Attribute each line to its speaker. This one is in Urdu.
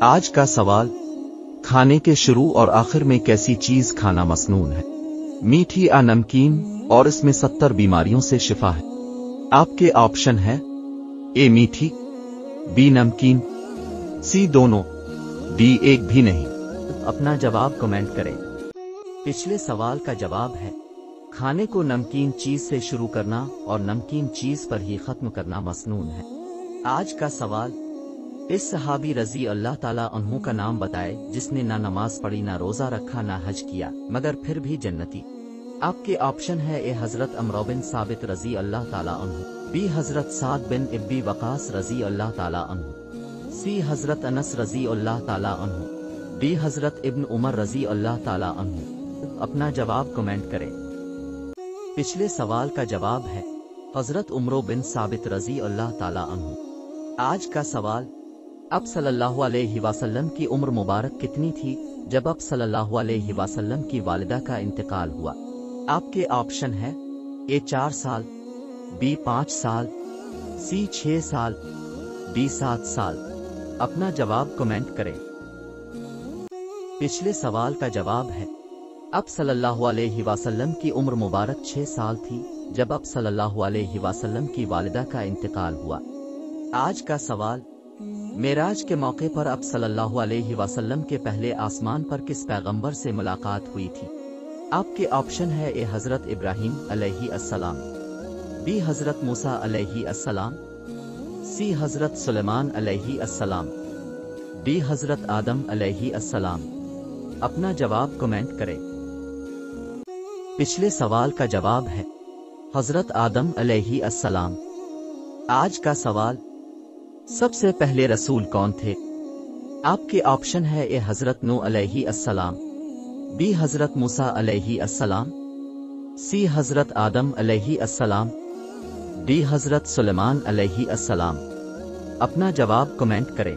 Speaker 1: آج کا سوال، کھانے کے شروع اور آخر میں کیسی چیز کھانا مسنون ہے؟ میٹھی یا نمکین، اور اس میں 70 بیماریوں سے شفا ہے۔ آپ کے آپشن ہے: اے میٹھی، بی نمکین، سی دونوں، ڈی ایک بھی نہیں۔ اپنا جواب کمنٹ کریں۔ پچھلے سوال کا جواب ہے: کھانے کو نمکین چیز سے شروع کرنا اور نمکین چیز پر ہی ختم کرنا مسنون ہے۔ آج کا سوال، اس صحابی رضی اللہ تعالیٰ عنہ کا نام بتائے جس نے نہ نماز پڑھی، نہ روزہ رکھا، نہ حج کیا، مگر پھر بھی جنتی۔ آپ کے آپشن ہے: اے حضرت عمرو بن ثابت رضی اللہ تعالیٰ عنہ، بی حضرت سعد بن ابی وقاص رضی اللہ تعالیٰ عنہ، سی حضرت انس رضی اللہ تعالیٰ عنہ، ڈی حضرت ابن عمر رضی اللہ تعالیٰ عنہ۔ اپنا جواب کمنٹ کریں۔ پچھلے سوال کا جواب ہے: حضرت عمرو بن ثابت رضی اللہ تعالیٰ عنہ۔ آج کا سوال، اب صلی اللہ علیہ وسلم کی عمر مبارک کتنی تھی جب اب صلی اللہ علیہ وسلم کی والدہ کا انتقال ہوا؟ آپ کے آپشن ہے: اے 4 سال، بی 5 سال، سی 6 سال، ڈی 7 سال۔ اپنا جواب کمنٹ کریں۔ پچھلے سوال کا جواب ہے: اب صلی اللہ علیہ وسلم کی عمر مبارک 6 سال تھی جب اب صلی اللہ علیہ وسلم کی والدہ کا انتقال ہوا۔ آج کا سوال، معراج کے موقع پر اب صلی اللہ علیہ وسلم کے پہلے آسمان پر کس پیغمبر سے ملاقات ہوئی تھی؟ آپ کے آپشن ہے: اے حضرت ابراہیم علیہ السلام، بی حضرت موسیٰ علیہ السلام، سی حضرت سلیمان علیہ السلام، ڈی حضرت آدم علیہ السلام۔ اپنا جواب کمنٹ کریں۔ پچھلے سوال کا جواب ہے: حضرت آدم علیہ السلام۔ آج کا سوال، سب سے پہلے رسول کون تھے؟ آپ کے آپشن ہے: اے حضرت نوح علیہ السلام، بی حضرت موسیٰ علیہ السلام، سی حضرت آدم علیہ السلام، ڈی حضرت سلیمان علیہ السلام۔ اپنا جواب کمنٹ کریں۔